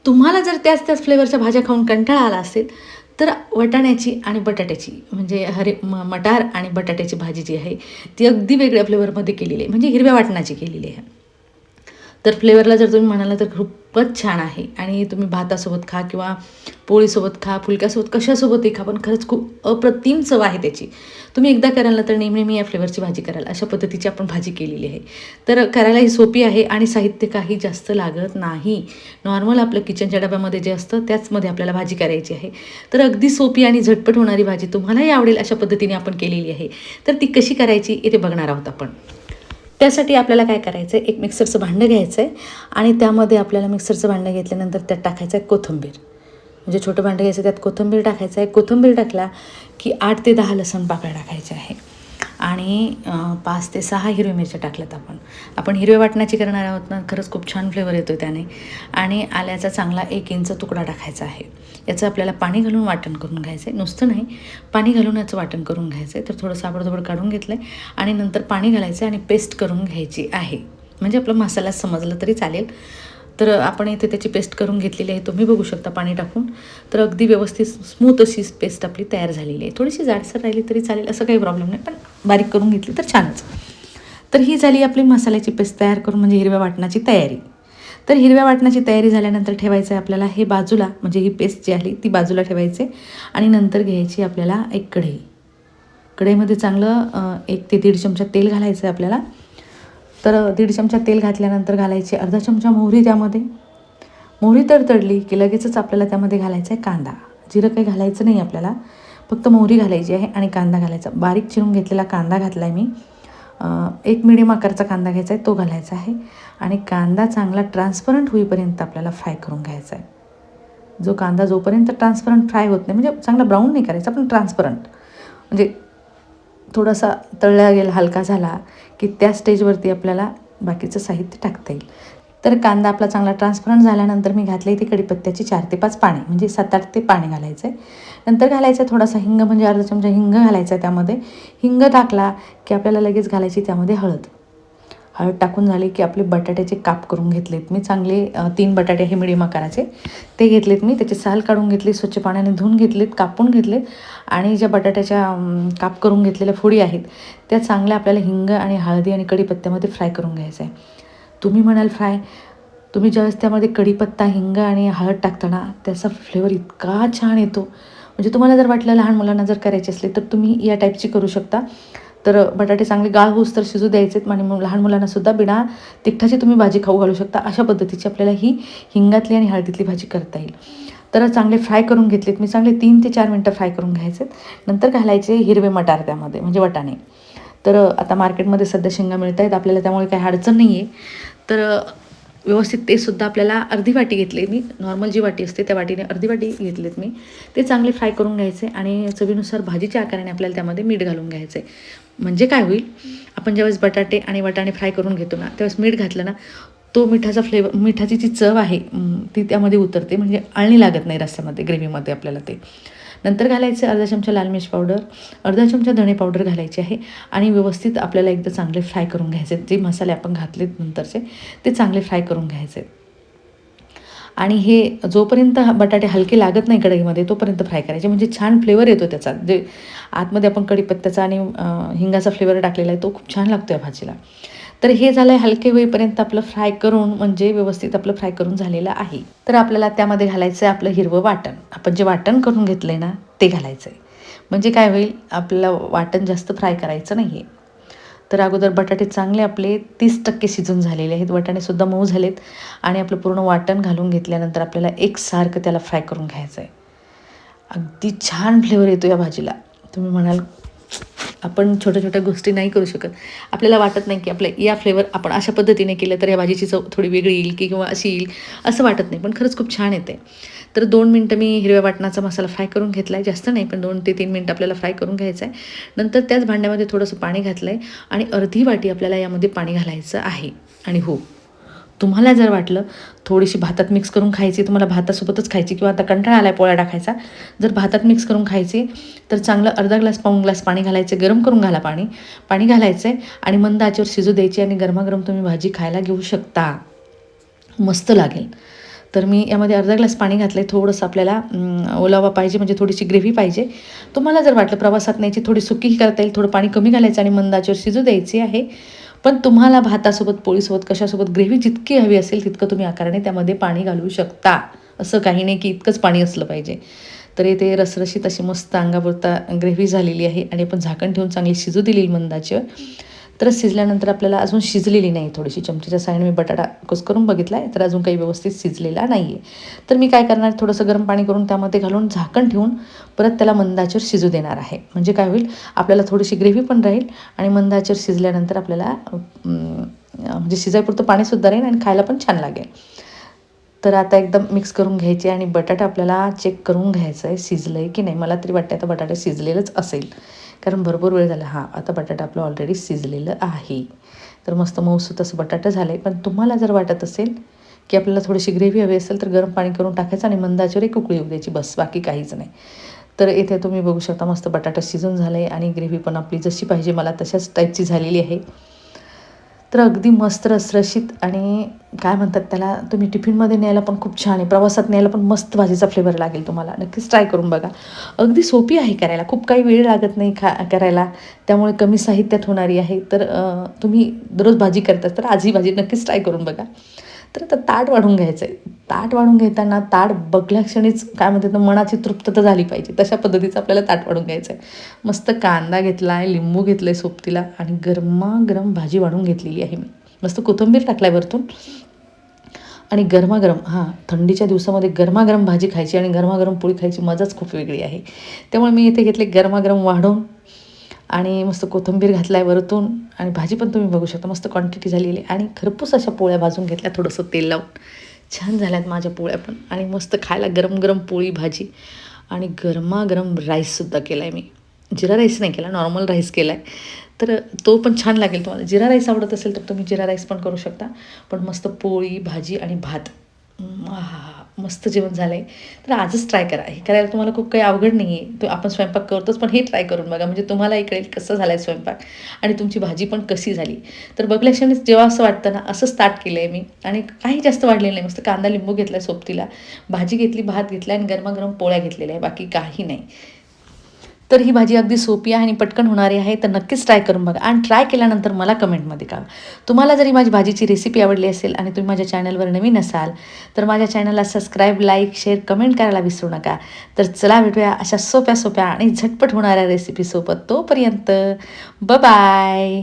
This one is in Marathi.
तुम्हाला जर त्याच फ्लेवरच्या भाज्या खाऊन कंटाळा आला असेल, तर वाटाण्याची आणि बटाट्याची म्हणजे मटार आणि बटाट्याची भाजी जी आहे, ती अगदी वेगळ्या फ्लेवरमध्ये केलेली आहे, म्हणजे हिरव्या वाटणाची केलेली आहे. तर फ्लेवरला जर तुम्ही म्हणाला तर खूपच छान आहे आणि तुम्ही भातासोबत खा किंवा पोळीसोबत खा, फुलक्यासोबत कशासोबतही खा, पण खरंच खूप अप्रतिम चव आहे त्याची. तुम्ही एकदा कराल ना तर नेहमी या फ्लेवरची भाजी कराल. अशा पद्धतीची आपण भाजी केलेली आहे. तर करायलाही सोपी आहे आणि साहित्य काही जास्त लागत नाही. नॉर्मल आपलं किचनच्या डब्यामध्ये जे असतं त्याचमध्ये आपल्याला भाजी करायची आहे. तर अगदी सोपी आणि झटपट होणारी भाजी तुम्हालाही आवडेल अशा पद्धतीने आपण केलेली आहे. तर ती कशी करायची इथे बघणार आहोत आपण. त्यासाठी आपल्याला काय करायचं आहे, एक मिक्सरचं भांडं घ्यायचं आहे आणि त्यामध्ये आपल्याला मिक्सरचं भांडं घेतल्यानंतर त्यात टाकायचं आहे कोथिंबीर. म्हणजे छोटं भांडं घ्यायचं, त्यात कोथिंबीर टाकायचं आहे. कोथिंबीर टाकला की 8 ते 10 लसूण पाकळ्या टाकायच्या आहे आणि 5 ते 6 हिरव्या मिरच्या टाकल्यात आपण हिरव्या वाटणाची करणार आहोत ना, खरंच खूप छान फ्लेवर येतो त्याने. आणि आल्याचा चांगला 1 इंच तुकडा टाकायचा आहे. याचं आपल्याला पाणी घालून वाटण करून घ्यायचं आहे, नुसतं नाही, पाणी घालून याचं वाटण करून घ्यायचं आहे. तर थोडं साबडधोबड काढून घेतलं आहे आणि नंतर पाणी घालायचं आणि पेस्ट करून घ्यायची आहे. म्हणजे आपला मसाला समजलं तरी चालेल. तर आपण इथे त्याची पेस्ट करून घेतलेली आहे, तुम्ही बघू शकता पाणी टाकून. तर अगदी व्यवस्थित स्मूथ अशी पेस्ट आपली तयार झालेली आहे. थोडीशी जाडसर राहिली तरी चालेल, असं काही प्रॉब्लेम नाही, पण बारीक करून घेतली तर छानच. तर ही झाली आपली मसाल्याची पेस्ट तयार करून, म्हणजे हिरव्या वाटणाची तयारी. तर हिरव्या वाटणाची तयारी झाल्यानंतर ठेवायचं आहे आपल्याला हे बाजूला, म्हणजे ही पेस्ट जी आहे ती बाजूला ठेवायची आणि नंतर घ्यायची आपल्याला एक कढई. कढईमध्ये चांगलं 1 ते 1.5 चमचा तेल घालायचं आहे आपल्याला. तर 1.5 चमचा तेल घातल्यानंतर घालायची अर्धा चमचा मोहरी त्यामध्ये. मोहरी तडतडली की लगेचच आपल्याला त्यामध्ये घालायचा आहे कांदा. जिरं काही घालायचं नाही आपल्याला, फक्त मोहरी घालायची आहे आणि कांदा घालायचा. बारीक चिरून घेतलेला कांदा घातला आहे मी. एक मिडियम आकारचा कांदा घ्यायचा आहे, तो घालायचा आहे आणि कांदा चांगला ट्रान्सपरंट होईपर्यंत आपल्याला फ्राय करून घ्यायचा आहे. जो कांदा जोपर्यंत ट्रान्सपरंट फ्राय होत नाही, म्हणजे चांगला ब्राऊन नाही करायचा, पण ट्रान्सपरंट म्हणजे थोडासा तळला गेला, हलका झाला की त्या स्टेजवरती आपल्याला बाकीचं साहित्य टाकता येईल. तर कांदा आपला चांगला ट्रान्सपरंट झाल्यानंतर मी घातले इथे कढीपत्त्याची 4 ते 5 पाने, म्हणजे 7-8 ते पाणी घालायचं आहे. नंतर घालायचं थोडासा हिंग, म्हणजे अर्धा चमचा हिंग घालायचा आहे त्यामध्ये. हिंग टाकला की आपल्याला लगेच घालायची त्यामध्ये हळद. हळद टाकून झाली की आपले बटाट्याचे काप करून घेतलेत मी चांगले. 3 बटाटे हे मिडियम आकाराचे ते घेतलेत मी. त्याची साल काढून घेतली, स्वच्छ पाण्याने धुवून घेतलेत, कापून घेतलेत आणि ज्या बटाट्याच्या काप करून घेतलेल्या फोडी आहेत त्या चांगल्या आपल्याला हिंग आणि हळदी आणि कढीपत्त्यामध्ये फ्राय करून घ्यायचं आहे. तुम्ही म्हणाल फ्राय, तुम्ही ज्यावेळेस त्यामध्ये कढीपत्ता, हिंग आणि हळद टाकताना त्याचा फ्लेवर इतका छान येतो. म्हणजे तुम्हाला जर वाटलं लहान मुलांना जर करायची असली तर तुम्ही या टाईपची करू शकता. तर बटाटे चांगले गाळ होस तर शिजू द्यायचेत आणि मग लहान मुलांनासुद्धा बिना तिखटाची तुम्ही भाजी खाऊ घालू शकता. अशा पद्धतीची आपल्याला ही हिंगातली आणि हळदीतली भाजी करता येईल. तर चांगले फ्राय करून घेतलेत मी, चांगले 3 ते 4 मिनटं फ्राय करून घ्यायचे. नंतर घालायचे हिरवे मटार त्यामध्ये, म्हणजे वाटाणे. तर आता मार्केटमध्ये सध्या शेंगा मिळत आहेत आपल्याला, त्यामुळे काही अडचण नाही आहे. तर व्यवस्थित ते सुद्धा आपल्याला अर्धी वाटी घेतले मी, नॉर्मल जी वाटी असते त्या वाटीने अर्धी वाटी घेतलेत मी. ते चांगले फ्राय करून घ्यायचे आणि चवीनुसार भाजीच्या आकाराने आपल्याला त्यामध्ये मीठ घालून घ्यायचं आहे. म्हणजे काय होईल, आपण ज्यावेळेस बटाटे आणि वाटाणे फ्राय करून घेतो ना, त्यावेळेस मीठ घातलं ना, तो मिठाचा फ्लेवर, मिठाची जी चव आहे ती त्यामध्ये उतरते, म्हणजे अळणी लागत नाही रस्स्यामध्ये, ग्रेव्हीमध्ये आपल्याला ते. नंतर घालायचं अर्धा चमचा लाल मिर्च पावडर, अर्धा चमचा धणे पावडर घालायची आहे आणि व्यवस्थित आपल्याला एकदा चांगले फ्राय करून घ्यायचे. जे मसाले आपण घातलेत नंतरचे ते चांगले फ्राय करून घ्यायचे. आणि हे जोपर्यंत बटाटे हलके लागत नाही कढईमध्ये तोपर्यंत फ्राय करायचे, म्हणजे छान फ्लेवर येतो त्याचा. जे आतमध्ये आपण कढीपत्त्याचा आणि हिंगाचा फ्लेवर टाकलेला आहे तो खूप छान लागतो या भाजीला. तर हे झालं आहे हलके होईपर्यंत आपलं फ्राय करून, म्हणजे व्यवस्थित आपलं फ्राय करून झालेलं आहे. तर आपल्याला त्यामध्ये घालायचं आहे आपलं हिरवं वाटण. आपण जे वाटण करून घेतलं आहे ना ते घालायचं आहे. म्हणजे काय होईल, आपल्याला वाटण जास्त फ्राय करायचं नाही आहे. तर अगोदर बटाटे चांगले आपले 30% शिजून झालेले आहेत, वाटाणेसुद्धा मऊ झालेत आणि आपलं पूर्ण वाटण घालून घेतल्यानंतर आपल्याला एकसारखं त्याला फ्राय करून घ्यायचं आहे. अगदी छान फ्लेवर येतो या भाजीला. तुम्ही म्हणाल आपण छोट्या छोट्या गोष्टी नाही करू शकत, आपल्याला वाटत नाही की आपल्या या फ्लेवर आपण अशा पद्धतीने केलं तर या भाजीची चव थोडी वेगळी येईल की किंवा अशी येईल, असं वाटत नाही, पण खरंच खूप छान येते. तर 2 मिनटं मी हिरव्या वाटणाचा मसाला फ्राय करून घेतला आहे, जास्त नाही पण 2 ते 3 मिनटं आपल्याला फ्राय करून घ्यायचं आहे. नंतर त्याच भांड्यामध्ये थोडंसं पाणी घातलं आहे आणि अर्धी वाटी आपल्याला यामध्ये पाणी घालायचं आहे. आणि हो, तुम्हाला जर वाटलं थोडीशी भातात मिक्स करून खायची, तुम्हाला भातासोबतच खायची किंवा आता कंटाळा आला आहे पोळ्या टाकायचा, जर भातात मिक्स करून खायची तर चांगलं अर्धा ग्लास पाऊण ग्लास पाणी घालायचं, गरम करून घाला पाणी घालायचं आहे आणि मंद आचेवर शिजू द्यायची आणि गरमागरम तुम्ही भाजी खायला घेऊ शकता, मस्त लागेल. तर मी यामध्ये अर्धा ग्लास पाणी घातलं आहे. थोडंसं आपल्याला ओलावा पाहिजे, म्हणजे थोडीशी ग्रेव्ही पाहिजे. तुम्हाला जर वाटलं प्रवासात न्यायची थोडी सुकीही करता येईल, थोडं पाणी कमी घालायचं आणि मंद आचेवर शिजू द्यायची आहे. पण तुम्हाला भातासोबत, पोळीसोबत, कशासोबत ग्रेव्ही जितकी हवी असेल तितकं तुम्ही आकाराने त्यामध्ये पाणी घालू शकता. असं काही नाही की इतकंच पाणी असलं पाहिजे. तर इथे रसरशीत अशी मस्त अंगापुरता ग्रेव्ही झालेली आहे आणि आपण झाकण ठेवून चांगली शिजू दिलेली मंद आचेवर. तर शिजल्यानंतर आपल्याला अजून शिजलेली नाही, थोडीशी चमचेच्या साहाय्याने मी बटाटा कुस्करून बघितला आहे, तर अजून काही व्यवस्थित शिजलेला नाही आहे. तर मी काय करणार, थोडंसं गरम पाणी करून त्यामध्ये घालून झाकण ठेवून परत त्याला मंद आचेवर शिजू देणार आहे. म्हणजे काय होईल, आपल्याला थोडीशी ग्रेव्ही पण राहील आणि मंद आचेवर शिजल्यानंतर आपल्याला म्हणजे शिजायपुरतं पाणीसुद्धा राहील आणि खायला पण छान लागेल. तर आता एकदम मिक्स करून घ्यायचे आणि बटाटा आपल्याला चेक करून घ्यायचं आहे शिजलं आहे की नाही. मला तरी वाटतं आता बटाटा शिजलेलंच असेल, कारण भरपूर वेळ झाला. हां, आता बटाटा आपलं ऑलरेडी शिजलेलं आहे. तर मस्त मऊसूत असं बटाटा झालं आहे. पण तुम्हाला जर वाटत असेल की आपल्याला थोडीशी ग्रेव्ही हवी असेल तर गरम पाणी करून टाकायचं आणि मंद आचेवर एक उकळी येऊ द्यायची, बस, बाकी काहीच नाही. तर इथे तुम्ही बघू शकता मस्त बटाटा शिजून झालं आहे आणि ग्रेव्ही पण आपली जशी पाहिजे मला तशाच टाईपची झालेली आहे. तर अगदी मस्त रसरशीत आणि काय म्हणतात त्याला, तुम्ही टिफिनमध्ये न्यायला पण खूप छान आहे, प्रवासात न्यायला पण मस्त भाजीचा फ्लेवर लागेल तुम्हाला. नक्कीच ट्राय करून बघा. अगदी सोपी आहे करायला, खूप काही वेळ लागत नाही करायला, त्यामुळे कमी साहित्यात होणारी आहे. तर तुम्ही दररोज भाजी करताच तर आज ही भाजी नक्कीच ट्राय करून बघा. तर आता ताट वाढून घ्यायचं आहे. ताट वाढून घेताना ताट बघल्या क्षणीच काय म्हणतात ना, मनाची तृप्तता झाली पाहिजे, तशा पद्धतीचं आपल्याला ताट वाढून घ्यायचं आहे. मस्त कांदा घेतला आहे, लिंबू घेतलं आहे सोबतीला आणि गरमागरम भाजी वाढून घेतलेली आहे मी. मस्त कोथिंबीर टाकला आहे वरतून आणि गरमागरम, हां, थंडीच्या दिवसामध्ये गरमागरम भाजी खायची आणि गरमागरम पोळी खायची मजाच खूप वेगळी आहे. त्यामुळे मी इथे घेतले गरमागरम वाढून आणि मस्त कोथिंबीर घातला आहे वरतून आणि भाजी पण तुम्ही बघू शकता मस्त क्वांटिटी झालेली आहे आणि खरपूस अशा पोळ्या भाजून घेतल्या थोडंसं तेल लावून. छान झाल्यात माझ्या पोळ्या पण आणि मस्त खायला गरम गरम पोळी भाजी आणि गरमागरम राईससुद्धा केला आहे मी. जिरा राईस नाही केला, नॉर्मल राईस केला आहे. तर तो पण छान लागेल तुम्हाला. जिरा राईस आवडत असेल तर तुम्ही जिरा राईस पण करू शकता. पण मस्त पोळी भाजी आणि भात, आहा, मस्त जेवण झालं आहे. तर आजच ट्राय करा. हे करायला तुम्हाला खूप काही अवघड नाही आहे. तो आपण स्वयंपाक करतोच, पण हे ट्राय करून बघा, म्हणजे तुम्हालाही कळेल कसं झाला आहे स्वयंपाक आणि तुमची भाजी पण कशी झाली. तर बघल्या क्षणीच जेव्हा असं वाटतं ना, असं स्टार्ट केलं आहे मी आणि काही जास्त वाढलेलं नाही. मस्त कांदा लिंबू घेतला आहे सोबतीला, भाजी घेतली, भात घेतला आणि गरमागरम पोळ्या घेतलेल्या आहे, बाकी काही नाही. तर ही भाजी अगदी सोपी आहे आणि पटकन होणारी आहे. तर नक्कीच ट्राय करून बघा आणि ट्राय केल्यानंतर मला कमेंटमध्ये कळवा. तुम्हाला जरी माझी भाजीची रेसिपी आवडली असेल आणि तुम्ही माझ्या चॅनलवर नवीन असाल तर माझ्या चॅनलला सबस्क्राईब, लाईक, शेअर, कमेंट करायला विसरू नका. तर चला भेटूया अशा सोप्या सोप्या आणि झटपट होणाऱ्या रेसिपीसोबत. तोपर्यंत बाय.